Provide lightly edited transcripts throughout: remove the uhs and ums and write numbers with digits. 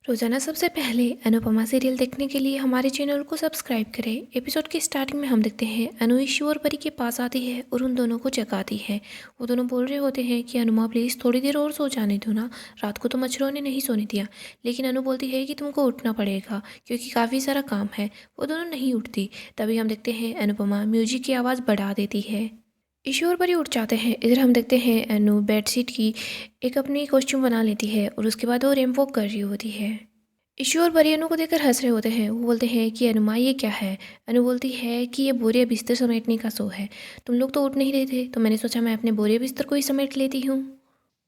रोजाना सबसे पहले अनुपमा सीरियल देखने के लिए हमारे चैनल को सब्सक्राइब करें। एपिसोड के स्टार्टिंग में हम देखते हैं अनु ईशु और परी के पास आती है और उन दोनों को जगाती है। वो दोनों बोल रहे होते हैं कि अनुमा प्लीज़ थोड़ी देर और सो जाने दो ना, रात को तो मच्छरों ने नहीं सोने दिया। लेकिन अनु बोलती है कि तुमको उठना पड़ेगा क्योंकि काफ़ी सारा काम है। वो दोनों नहीं उठती। तभी हम देखते हैं अनुपमा म्यूजिक की आवाज़ बढ़ा देती है। ईशु और परी उठ जाते हैं। इधर हम देखते हैं अनु बेडशीट की एक अपनी कॉस्ट्यूम बना लेती है और उसके बाद वो रेम्प वॉक कर रही होती है। ईशु और परी अनु को देखकर हंस रहे होते हैं। वो बोलते हैं कि अनुमा ये क्या है। अनु बोलती है कि ये बोरे बिस्तर समेटने का शो है। तुम लोग तो उठ नहीं रहे थे तो मैंने सोचा मैं अपने बोरे बिस्तर को ही समेट लेती हूँ।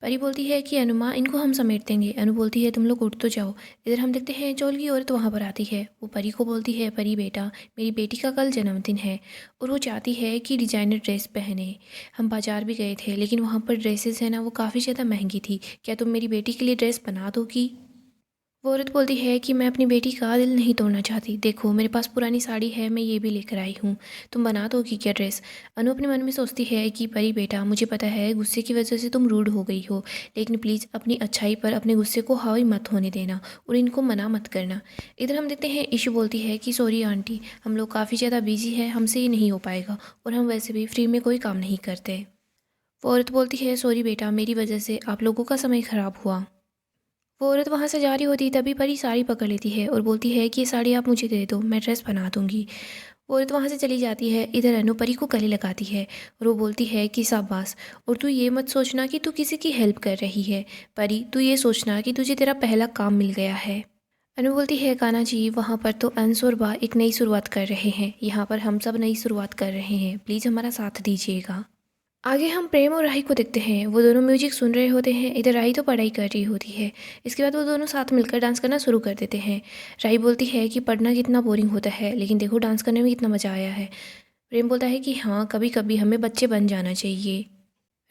परी बोलती है कि अनुमा इनको हम समेट देंगे। अनु बोलती है तुम लोग उठ तो जाओ। इधर हम देखते हैं चौल की औरत वहाँ पर आती है। वो परी को बोलती है परी बेटा, मेरी बेटी का कल जन्मदिन है और वो चाहती है कि डिजाइनर ड्रेस पहने। हम बाजार भी गए थे लेकिन वहाँ पर ड्रेसेस है ना वो काफ़ी ज़्यादा महंगी थी। क्या तुम मेरी बेटी के लिए ड्रेस बना दोगी। वो औरत बोलती है कि मैं अपनी बेटी का दिल नहीं तोड़ना चाहती। देखो मेरे पास पुरानी साड़ी है, मैं ये भी लेकर आई हूँ। तुम बना दोगी क्या ड्रेस। अनु अपने मन में सोचती है कि परी बेटा, मुझे पता है गुस्से की वजह से तुम रूड हो गई हो, लेकिन प्लीज़ अपनी अच्छाई पर अपने गुस्से को हावी मत होने देना और इनको मना मत करना। इधर हम देखते हैं ईशु बोलती है कि सॉरी आंटी, हम लोग काफ़ी ज़्यादा बिजी हैं, हमसे ये नहीं हो पाएगा और हम वैसे भी फ्री में कोई काम नहीं करते। वो औरत बोलती है सॉरी बेटा, मेरी वजह से आप लोगों का समय ख़राब हुआ। वो औरत वहाँ से जा रही होती तभी परी साड़ी पकड़ लेती है और बोलती है कि ये साड़ी आप मुझे दे दो, मैं ड्रेस बना दूंगी। वो औरत वहाँ से चली जाती है। इधर अनु परी को गले लगाती है और वो बोलती है कि शाबाश, और तू ये मत सोचना कि तू किसी की हेल्प कर रही है। परी, तू ये सोचना कि तुझे तेरा पहला काम मिल गया है। अनु बोलती है कान्हा जी, वहाँ पर तो अंश और बा एक नई शुरुआत कर रहे हैं, यहाँ पर हम सब नई शुरुआत कर रहे हैं, प्लीज़ हमारा साथ दीजिएगा। आगे हम प्रेम और राही को देखते हैं। वो दोनों म्यूजिक सुन रहे होते हैं। इधर राही तो पढ़ाई कर रही होती है। इसके बाद वो दोनों साथ मिलकर डांस करना शुरू कर देते हैं। राही बोलती है कि पढ़ना कितना बोरिंग होता है, लेकिन देखो डांस करने में कितना मज़ा आया है। प्रेम बोलता है कि हाँ, कभी कभी हमें बच्चे बन जाना चाहिए।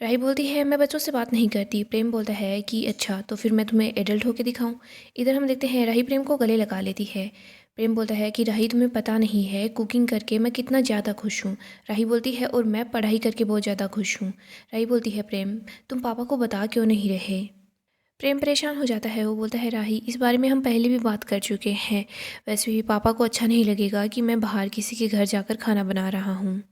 राही बोलती है मैं बच्चों से बात नहीं करती। प्रेम बोलता है कि अच्छा, तो फिर मैं तुम्हें एडल्ट होके दिखाऊं। इधर हम देखते हैं राही प्रेम को गले लगा लेती है। प्रेम बोलता है कि राही, तुम्हें पता नहीं है कुकिंग करके मैं कितना ज़्यादा खुश हूँ। राही बोलती है और मैं पढ़ाई करके बहुत ज़्यादा खुश हूँ। राही बोलती है प्रेम, तुम पापा को बता क्यों नहीं रहे। प्रेम परेशान हो जाता है। वो बोलता है राही, इस बारे में हम पहले भी बात कर चुके हैं। वैसे भी पापा को अच्छा नहीं लगेगा कि मैं बाहर किसी के घर जाकर खाना बना रहा हूँ।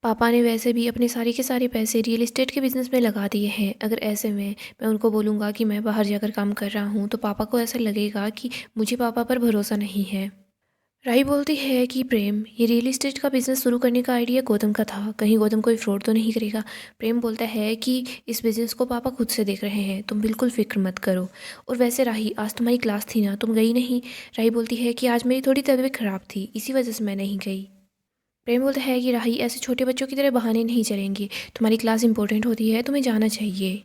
पापा ने वैसे भी अपने सारे के सारे पैसे रियल एस्टेट के बिज़नेस में लगा दिए हैं। अगर ऐसे में मैं उनको बोलूँगा कि मैं बाहर जाकर काम कर रहा हूँ तो पापा को ऐसा लगेगा कि मुझे पापा पर भरोसा नहीं है। राही बोलती है कि प्रेम, ये रियल एस्टेट का बिज़नेस शुरू करने का आइडिया गौतम का था, कहीं गौतम कोई फ्रॉड तो नहीं करेगा। प्रेम बोलता है कि इस बिज़नेस को पापा खुद से देख रहे हैं, तुम बिल्कुल फिक्र मत करो। और वैसे राही, आज तुम्हारी क्लास थी ना, तुम गई नहीं। राही बोलती है कि आज मेरी थोड़ी तबीयत ख़राब थी, इसी वजह से मैं नहीं गई। प्रेम बोलता है कि राही, ऐसे छोटे बच्चों की तरह बहाने नहीं चलेंगे, तुम्हारी क्लास इंपॉर्टेंट होती है, तुम्हें जाना चाहिए।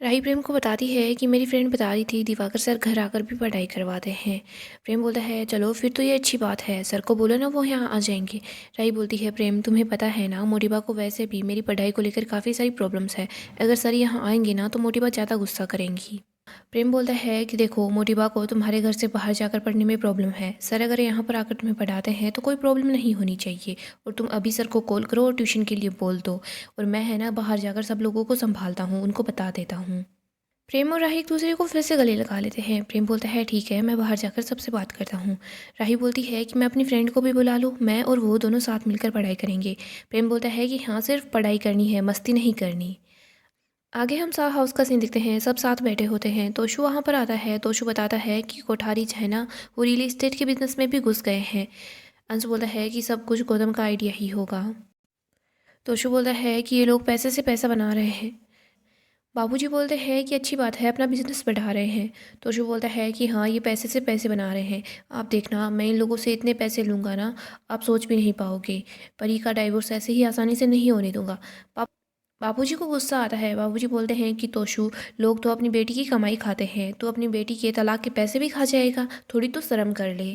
राही प्रेम को बताती है कि मेरी फ्रेंड बता रही थी दिवाकर सर घर आकर भी पढ़ाई करवाते हैं। प्रेम बोलता है चलो फिर तो ये अच्छी बात है, सर को बोलो ना वो यहाँ आ जाएंगे। राही बोलती है प्रेम, तुम्हें पता है ना मोटिबा को वैसे भी मेरी पढ़ाई को लेकर काफ़ी सारी प्रॉब्लम्स है, अगर सर यहाँ आएंगे ना तो मोटिबा ज़्यादा गुस्सा करेंगी। प्रेम बोलता है कि देखो मोटिबा को तुम्हारे घर से बाहर जाकर पढ़ने में प्रॉब्लम है, सर अगर यहाँ पर आकर तुम्हें पढ़ाते हैं तो कोई प्रॉब्लम नहीं होनी चाहिए, और तुम अभी सर को कॉल करो और ट्यूशन के लिए बोल दो, और मैं है ना बाहर जाकर सब लोगों को संभालता हूँ, उनको बता देता हूँ। प्रेम और राही एक दूसरे को फिर से गले लगा लेते हैं। प्रेम बोलता है ठीक है, मैं बाहर जाकर सबसे बात करता हूँ। राही बोलती है कि मैं अपनी फ्रेंड को भी बुला लूँ, मैं और वो दोनों साथ मिलकर पढ़ाई करेंगे। प्रेम बोलता है कि हाँ, सिर्फ पढ़ाई करनी है, मस्ती नहीं करनी। आगे हम सा हाउस का सीन देखते हैं। सब साथ बैठे होते हैं। तोशु वहाँ पर आता है। तोशु बताता है कि कोठारी है ना, वो रियल एस्टेट के बिजनेस में भी घुस गए हैं। अंश बोलता है कि सब कुछ गौतम का आइडिया ही होगा। तोशु बोलता है कि ये लोग पैसे से पैसा बना रहे हैं। बाबूजी बोलते हैं कि अच्छी बात है, अपना बिजनेस बढ़ा रहे हैं। तोशु बोलता है कि हाँ, ये पैसे से पैसे बना रहे हैं। आप देखना, मैं इन लोगों से इतने पैसे लूँगा ना, आप सोच भी नहीं पाओगे। परी का डाइवोर्स ऐसे ही आसानी से नहीं होने दूंगा। बाबूजी को गुस्सा आता है। बाबूजी बोलते हैं कि तोशु, लोग तो अपनी बेटी की कमाई खाते हैं, तो अपनी बेटी के तलाक के पैसे भी खा जाएगा, थोड़ी तो शर्म कर ले।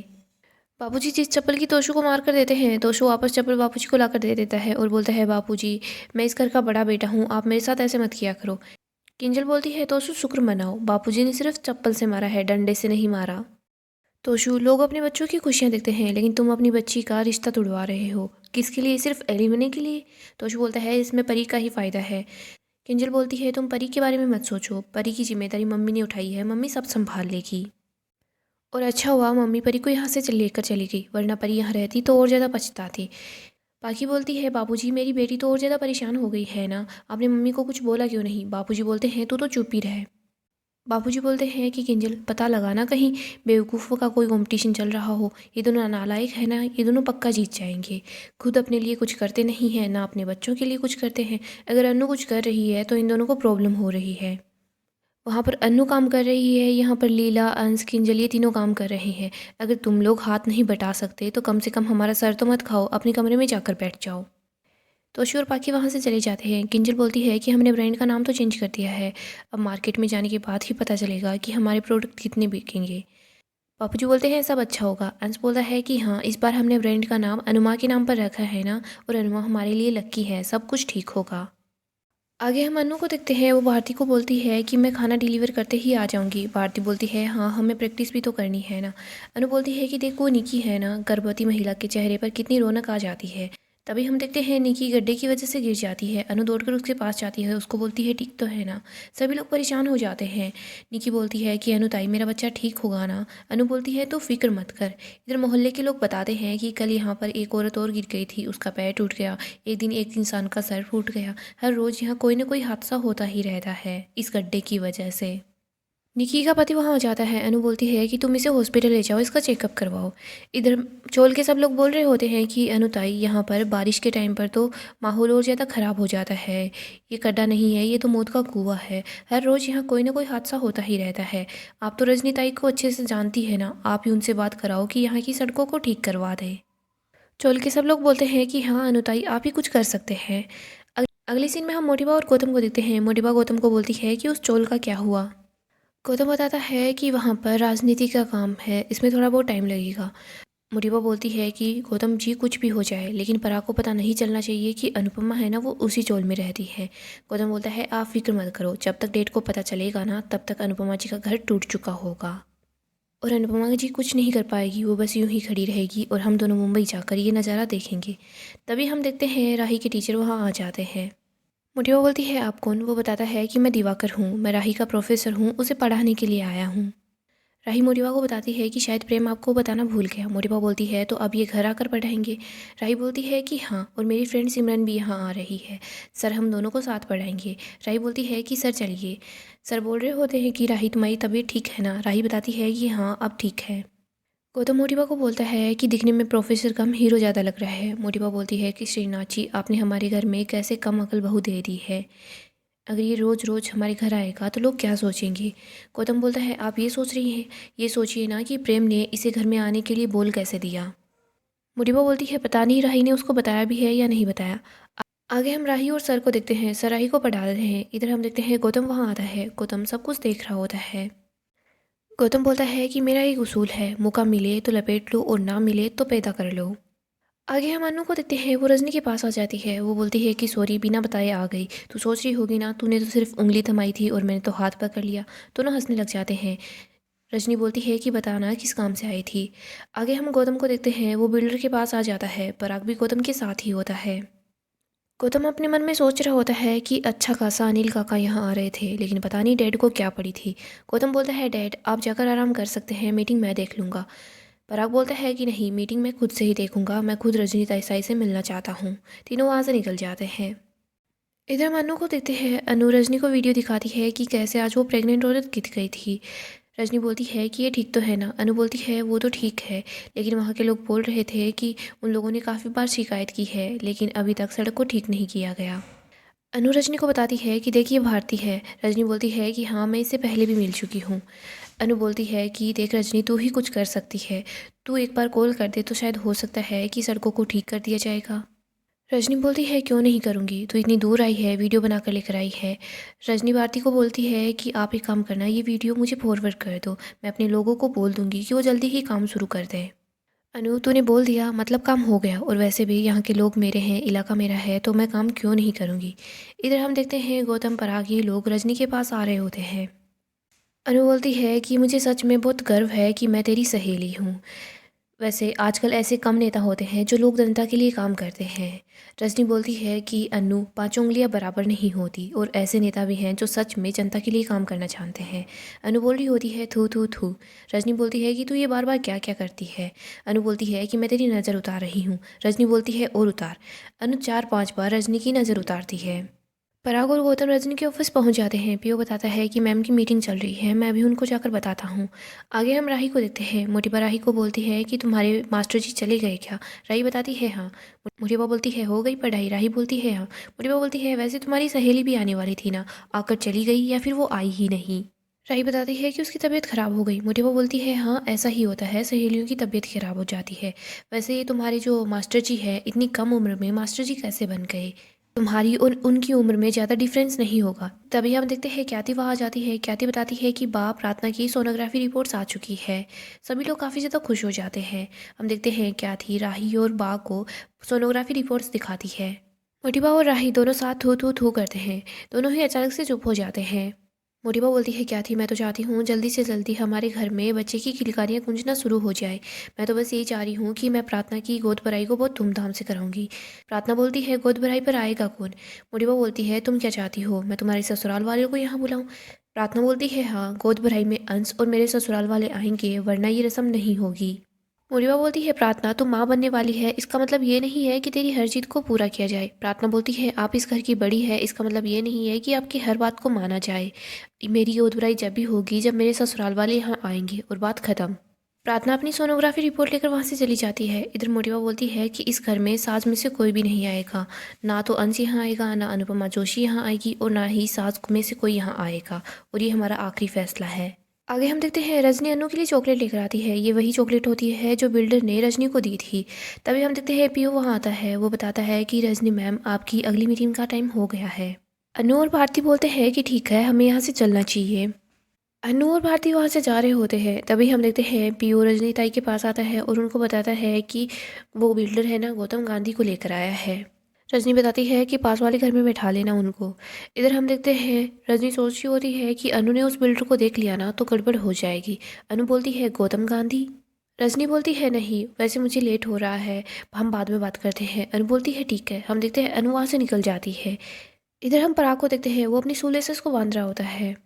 बाबूजी जिस चप्पल की तोशु को मार कर देते हैं, तोशु वापस चप्पल बाबूजी को ला कर दे देता है और बोलता है बाबूजी, मैं इस घर का बड़ा बेटा हूँ, आप मेरे साथ ऐसे मत किया करो। किंजल बोलती है तोशु शुक्र मनाओ, बापूजी ने सिर्फ चप्पल से मारा है, डंडे से नहीं मारा। तोशु, लोग अपने बच्चों की खुशियां देखते हैं लेकिन तुम अपनी बच्ची का रिश्ता तुड़वा रहे हो, किसके लिए, सिर्फ एलिमनी के लिए। तोशु बोलता है इसमें परी का ही फायदा है। किंजल बोलती है तुम परी के बारे में मत सोचो, परी की जिम्मेदारी मम्मी ने उठाई है, मम्मी सब संभाल लेगी। और अच्छा हुआ मम्मी परी को यहाँ से लेकर चली गई, वरना परी यहाँ रहती तो और ज़्यादा पछताती। पाखी बोलती है, बाबूजी मेरी बेटी तो और ज़्यादा परेशान हो गई है ना, आपने मम्मी को कुछ बोला क्यों नहीं? बाबूजी बोलते हैं तू तो चुप ही रहे। बाबूजी बोलते हैं कि किंजल पता लगाना कहीं बेवकूफ़ों का कोई कंपटीशन चल रहा हो, ये दोनों नालायक है ना, ये दोनों पक्का जीत जाएंगे। खुद अपने लिए कुछ करते नहीं हैं ना अपने बच्चों के लिए कुछ करते हैं। अगर अन्नू कुछ कर रही है तो इन दोनों को प्रॉब्लम हो रही है। वहाँ पर अन्नू काम कर रही है, यहाँ पर लीला, अंश, किंजल ये तीनों काम कर रहे हैं। अगर तुम लोग हाथ नहीं बटा सकते तो कम से कम हमारा सर तो मत खाओ, अपने कमरे में जाकर बैठ जाओ। तोशी और पाकी वहाँ से चले जाते हैं। किंजल बोलती है कि हमने ब्रांड का नाम तो चेंज कर दिया है, अब मार्केट में जाने के बाद ही पता चलेगा कि हमारे प्रोडक्ट कितने बिकेंगे। बापूजी बोलते हैं सब अच्छा होगा। अंश बोलता है कि हाँ, इस बार हमने ब्रांड का नाम अनुमा के नाम पर रखा है ना, और अनुमा हमारे लिए लक्की है, सब कुछ ठीक होगा। आगे हम अनु को देखते हैं, वो भारती को बोलती है कि मैं खाना डिलीवर करते ही आ जाऊंगी। भारती बोलती है हाँ, हमें प्रैक्टिस भी तो करनी है ना। अनु बोलती है कि देखो निकी है ना, गर्भवती महिला के चेहरे पर कितनी रौनक आ जाती है। तभी हम देखते हैं निकी गड्ढे की वजह से गिर जाती है। अनु दौड़कर उसके पास जाती है, उसको बोलती है ठीक तो है ना। सभी लोग परेशान हो जाते हैं। निकी बोलती है कि अनु ताई मेरा बच्चा ठीक होगा ना। अनु बोलती है तो फिक्र मत कर। इधर मोहल्ले के लोग बताते हैं कि कल यहाँ पर एक औरत और गिर गई थी, उसका पैर टूट गया। एक दिन एक इंसान का सर फूट गया। हर रोज़ यहाँ कोई ना कोई हादसा होता ही रहता है इस गड्ढे की वजह से। निकी का पति वहाँ आ जाता है। अनु बोलती है कि तुम इसे हॉस्पिटल ले जाओ, इसका चेकअप करवाओ। इधर चोल के सब लोग बोल रहे होते हैं कि अनु ताई यहाँ पर बारिश के टाइम पर तो माहौल और ज़्यादा ख़राब हो जाता है, ये गड्ढा नहीं है, ये तो मौत का कुआं है। हर रोज़ यहाँ कोई ना कोई हादसा होता ही रहता है। आप तो रजनी ताई को अच्छे से जानती है ना, आप ही उनसे बात कराओ कि यहाँ की सड़कों को ठीक करवा दें। चोल के सब लोग बोलते हैं कि हाँ अनु ताई, आप ही कुछ कर सकते हैं। अगले सीन में हम मोटिबा और गौतम को देखते हैं। मोटिबा गौतम को बोलती है कि उस चोल का क्या हुआ। गौतम बताता है कि वहाँ पर राजनीति का काम है, इसमें थोड़ा बहुत टाइम लगेगा। मोटिबा बोलती है कि गौतम जी कुछ भी हो जाए, लेकिन पराग को पता नहीं चलना चाहिए कि अनुपमा है ना वो उसी चोल में रहती है। गौतम बोलता है आप फिक्र मत करो, जब तक डेट को पता चलेगा ना तब तक अनुपमा जी का घर टूट चुका होगा और अनुपमा जी कुछ नहीं कर पाएगी, वो बस यूं ही खड़ी रहेगी और हम दोनों मुंबई जाकर ये नज़ारा देखेंगे। तभी हम देखते हैं राही के टीचर वहाँ आ जाते हैं। मोटिबा बोलती है आप कौन? वो बताता है कि मैं दिवाकर हूँ, मैं राही का प्रोफेसर हूँ, उसे पढ़ाने के लिए आया हूँ। राही मोटिबा को बताती है कि शायद प्रेम आपको बताना भूल गया। मोटिबा बोलती है तो अब ये घर आकर पढ़ाएंगे? राही बोलती है कि हाँ, और मेरी फ्रेंड सिमरन भी यहाँ आ रही है, सर हम दोनों को साथ पढ़ाएंगे। राही बोलती है कि सर चलिए। सर बोल रहे होते हैं कि राही तुम्हारी तबीयत ठीक है ना? राही बताती है कि हाँ अब ठीक है। गौतम मोटिबा को बोलता है कि दिखने में प्रोफेसर कम हीरो ज़्यादा लग रहा है। मोटिबा बोलती है कि श्रीनाथ जी, आपने हमारे घर में कैसे कम अकल बहू दे दी है। अगर ये रोज़ रोज़ हमारे घर आएगा तो लोग क्या सोचेंगे। गौतम बोलता है आप ये सोच रही हैं, ये सोचिए ना कि प्रेम ने इसे घर में आने के लिए बोल कैसे दिया। मोटिबा बोलती है पता नहीं राही ने उसको बताया भी है या नहीं बताया। आगे हम राही और सर को देखते हैं। सर राही को पढ़ा रहे हैं। इधर हम देखते हैं गौतम वहाँ आता है। गौतम सब कुछ देख रहा होता है। गौतम बोलता है कि मेरा एक उसूल है, मौका मिले तो लपेट लो और ना मिले तो पैदा कर लो। आगे हम अनु को देखते हैं, वो रजनी के पास आ जाती है। वो बोलती है कि सॉरी, बिना बताए आ गई, तू सोच रही होगी ना तूने तो सिर्फ उंगली थमाई थी और मैंने तो हाथ पकड़ लिया। दोनों हंसने लग जाते हैं। रजनी बोलती है कि बताना किस काम से आई थी। आगे हम गौतम को देखते हैं, वो बिल्डर के पास आ जाता है। पराग भी गौतम के साथ ही होता है। गौतम अपने मन में सोच रहा होता है कि अच्छा खासा अनिल काका यहाँ आ रहे थे, लेकिन पता नहीं डैड को क्या पड़ी थी। गौतम बोलता है डैड आप जाकर आराम कर सकते हैं, मीटिंग मैं देख लूँगा। पराग बोलता है कि नहीं, मीटिंग मैं खुद से ही देखूंगा, मैं खुद रजनी ताई से मिलना चाहता हूँ। तीनों वहाँ से निकल जाते हैं। इधर हम अनु को देखते हैं। अनु रजनी को वीडियो दिखाती है कि कैसे आज वो प्रेग्नेंट औरत गिर गई थी। रजनी बोलती है कि ये ठीक तो है ना? अनु बोलती है वो तो ठीक है, लेकिन वहाँ के लोग बोल रहे थे कि उन लोगों ने काफ़ी बार शिकायत की है, लेकिन अभी तक सड़क को ठीक नहीं किया गया। अनु रजनी को बताती है कि देखिए भारती है। रजनी बोलती है कि हाँ, मैं इससे पहले भी मिल चुकी हूँ। अनु बोलती है कि देख रजनी, तू ही कुछ कर सकती है, तू एक बार कॉल कर दे तो शायद हो सकता है कि सड़कों को ठीक कर दिया जाएगा। रजनी बोलती है क्यों नहीं करूँगी, तू इतनी दूर आई है, वीडियो बना कर लेकर आई है। रजनी भारती को बोलती है कि आप एक काम करना, ये वीडियो मुझे फॉरवर्ड कर दो, मैं अपने लोगों को बोल दूँगी कि वो जल्दी ही काम शुरू कर दें। अनु तूने बोल दिया मतलब काम हो गया, और वैसे भी यहाँ के लोग मेरे हैं, इलाका मेरा है, तो मैं काम क्यों नहीं करूँगी। इधर हम देखते हैं गौतम पराग ये लोग रजनी के पास आ रहे होते हैं। अनु बोलती है कि मुझे सच में बहुत गर्व है कि मैं तेरी सहेली हूँ। वैसे आजकल ऐसे कम नेता होते हैं जो लोक जनता के लिए काम करते हैं। रजनी बोलती है कि अन्नू, पांचों उंगलियां बराबर नहीं होती और ऐसे नेता भी हैं जो सच में जनता के लिए काम करना जानते हैं। अनु बोल रही होती है थू थू थू। रजनी बोलती है कि तू ये बार बार क्या क्या करती है। अनु बोलती है कि मैं तेरी नज़र उतार रही हूँ। रजनी बोलती है और उतार। अनु 4-5 बार रजनी की नज़र उतारती है। पराग और गौतम रजनी के ऑफिस पहुंच जाते हैं। पीओ बताता है कि मैम की मीटिंग चल रही है, मैं भी उनको जाकर बताता हूँ। आगे हम राही को देखते हैं। मोटिबा राही को बोलती है कि तुम्हारे मास्टर जी चले गए क्या। राही बताती है हाँ। मोटिबा बोलती है हो गई पढ़ाई। राही बोलती है हाँ। मोटिबा बोलती है वैसे तुम्हारी सहेली भी आने वाली थी ना, आकर चली गई या फिर वो आई ही नहीं। राही बताती है कि उसकी तबीयत खराब हो गई। मोटिबा बोलती है हाँ ऐसा ही होता है, सहेलियों की तबीयत खराब हो जाती है। वैसे ये तुम्हारे जो मास्टर जी है इतनी कम उम्र में मास्टर जी कैसे बन गए। तुम्हारी और उनकी उम्र में ज़्यादा डिफरेंस नहीं होगा। तभी हम देखते हैं ख्याति वहाँ आ जाती है। ख्याति बताती है कि बा प्रार्थना की सोनोग्राफी रिपोर्ट्स आ चुकी है। सभी लोग काफ़ी ज़्यादा खुश हो जाते हैं। हम देखते हैं ख्याति राही और बा को सोनोग्राफी रिपोर्ट्स दिखाती है। मोटिबा और राही दोनों साथ थू थू थू करते हैं। दोनों ही अचानक से चुप हो जाते हैं। मोटिबा बोलती है क्या थी, मैं तो चाहती हूँ जल्दी से जल्दी हमारे घर में बच्चे की किलकारियाँ गूंजना शुरू हो जाए। मैं तो बस यही चाह रही हूँ कि मैं प्रार्थना की गोद भराई को बहुत धूमधाम से कराऊंगी। प्रार्थना बोलती है गोद भराई पर आएगा कौन। मोटिबा बोलती है तुम क्या चाहती हो, मैं तुम्हारे ससुराल वाले को यहाँ बुलाऊँ। प्रार्थना बोलती है हाँ, गोद भराई में अंश और मेरे ससुराल वाले आएंगे, वरना ये रस्म नहीं होगी। मोरिवा बोलती है प्रार्थना तुम माँ बनने वाली है, इसका मतलब ये नहीं है कि तेरी हर जिद को पूरा किया जाए। प्रार्थना बोलती है आप इस घर की बड़ी है, इसका मतलब ये नहीं है कि आपकी हर बात को माना जाए। मेरी गोद भराई जब भी होगी जब मेरे ससुराल वाले यहाँ आएंगे और बात खत्म। प्रार्थना अपनी सोनोग्राफी रिपोर्ट लेकर वहाँ से चली जाती है। इधर मोटिवा बोलती है कि इस घर में सास में से कोई भी नहीं आएगा। ना तो अंश यहाँ आएगा, ना अनुपमा जोशी यहाँ आएगी और ना ही सास में से कोई यहाँ आएगा, और ये हमारा आखिरी फैसला है। आगे हम देखते हैं रजनी अनु के लिए चॉकलेट लेकर आती है। ये वही चॉकलेट होती है जो बिल्डर ने रजनी को दी थी। तभी हम देखते हैं पीओ वहाँ आता है। वो बताता है कि रजनी मैम आपकी अगली मीटिंग का टाइम हो गया है। अनु और भारती बोलते हैं कि ठीक है हमें यहाँ से चलना चाहिए। अनु और भारती वहाँ से जा रहे होते हैं। तभी हम देखते हैं पीओ रजनी ताई के पास आता है और उनको बताता है कि वो बिल्डर है ना गौतम गांधी को लेकर आया है। रजनी बताती है कि पास वाले घर में बैठा लेना उनको। इधर हम देखते हैं रजनी सोच रही होती है कि अनु ने उस बिल्डर को देख लिया ना तो गड़बड़ हो जाएगी। अनु बोलती है गौतम गांधी। रजनी बोलती है नहीं, वैसे मुझे लेट हो रहा है, हम बाद में बात करते हैं। अनु बोलती है ठीक है। हम देखते हैं अनु वहाँ से निकल जाती है। इधर हम पराग को देखते हैं, वो अपनी शूलेसेस को बांध रहा होता है।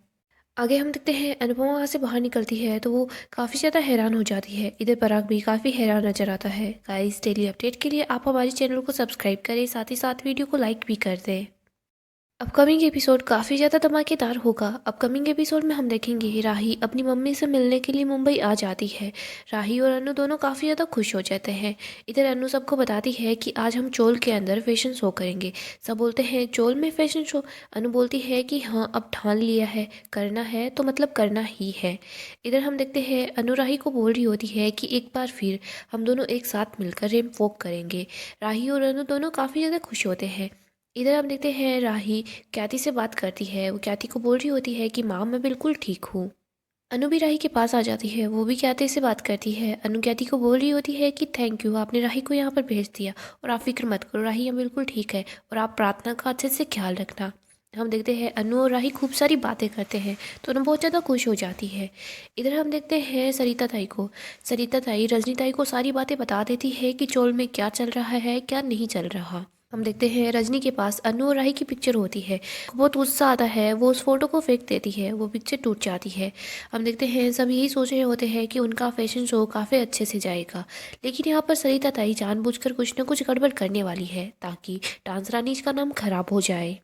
आगे हम देखते हैं अनुपमा वहाँ से बाहर निकलती है तो वो काफ़ी ज़्यादा हैरान हो जाती है। इधर पराग भी काफ़ी हैरान नजर आता है। गाइस डेली अपडेट के लिए आप हमारे चैनल को सब्सक्राइब करें, साथ ही साथ वीडियो को लाइक भी कर दें। अपकमिंग एपिसोड काफ़ी ज़्यादा धमाकेदार होगा। अपकमिंग एपिसोड में हम देखेंगे राही अपनी मम्मी से मिलने के लिए मुंबई आ जाती है। राही और अनु दोनों काफ़ी ज़्यादा खुश हो जाते हैं। इधर अनु सबको बताती है कि आज हम चोल के अंदर फैशन शो करेंगे। सब बोलते हैं चोल में फैशन शो। अनु बोलती है कि हाँ अब ठान लिया है, करना है तो मतलब करना ही है। इधर हम देखते हैं अनु राही को बोल रही होती है कि एक बार फिर हम दोनों एक साथ मिलकर रेम वॉक करेंगे। राही और अनु दोनों काफ़ी ज़्यादा खुश होते हैं। इधर हम देखते हैं राही ख्याति से बात करती है। वो ख्याति को बोल रही होती है कि माँ मैं बिल्कुल ठीक हूँ। अनु भी राही के पास आ जाती है। वो भी ख्याति से बात करती है। अनु ख्याति को बोल रही होती है कि थैंक यू, आपने राही को यहाँ पर भेज दिया और आप फिक्र मत करो, राही यहाँ बिल्कुल ठीक है और आप प्रार्थना का अच्छे से ख्याल रखना। हम देखते हैं अनु और राही खूब सारी बातें करते हैं तो अनु बहुत ज़्यादा खुश हो जाती है। इधर हम देखते हैं सरिता ताई को। सरिता ताई रजनी ताई को सारी बातें बता देती है कि चोल में क्या चल रहा है क्या नहीं चल रहा। हम देखते हैं रजनी के पास अनु और राही की पिक्चर होती है। बहुत गुस्सा आता है, वो उस फोटो को फेंक देती है, वो पिक्चर टूट जाती है। हम देखते हैं सब यही सोच रहे होते हैं कि उनका फैशन शो काफ़ी अच्छे से जाएगा, लेकिन यहाँ पर सरिता ताई जानबूझकर कुछ न कुछ गड़बड़ करने वाली है ताकि डांस रानीज का नाम खराब हो जाए।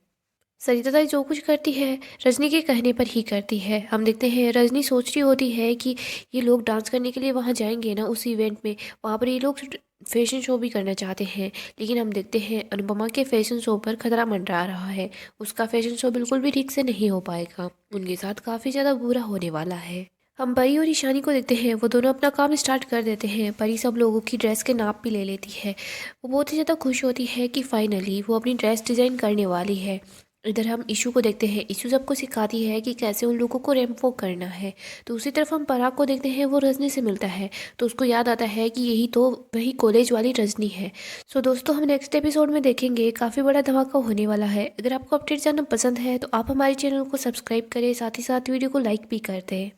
सरिता ताई जो कुछ करती है रजनी के कहने पर ही करती है। हम देखते हैं रजनी सोच रही होती है कि ये लोग डांस करने के लिए वहाँ जाएंगे ना उस इवेंट में, वहाँ पर ये लोग फैशन शो भी करना चाहते हैं, लेकिन हम देखते हैं अनुपमा के फैशन शो पर खतरा मंडरा रहा है। उसका फैशन शो बिल्कुल भी ठीक से नहीं हो पाएगा, उनके साथ काफ़ी ज़्यादा बुरा होने वाला है। हम परी और ईशानी को देखते हैं, वो दोनों अपना काम स्टार्ट कर देते हैं। परी सब लोगों की ड्रेस के नाप भी ले लेती है। वो बहुत ही ज़्यादा खुश होती है कि फाइनली वो अपनी ड्रेस डिज़ाइन करने वाली है। इधर हम इशू को देखते हैं। इशू सबको सिखाती है कि कैसे उन लोगों को रैंप वॉक करना है। दूसरी तरफ हम पराग को देखते हैं, वो रजनी से मिलता है तो उसको याद आता है कि यही तो वही कॉलेज वाली रजनी है। सो दोस्तों हम नेक्स्ट एपिसोड में देखेंगे, काफ़ी बड़ा धमाका होने वाला है। अगर आपको अपडेट जानना पसंद है तो आप हमारे चैनल को सब्सक्राइब करें, साथ ही साथ वीडियो को लाइक भी कर दें।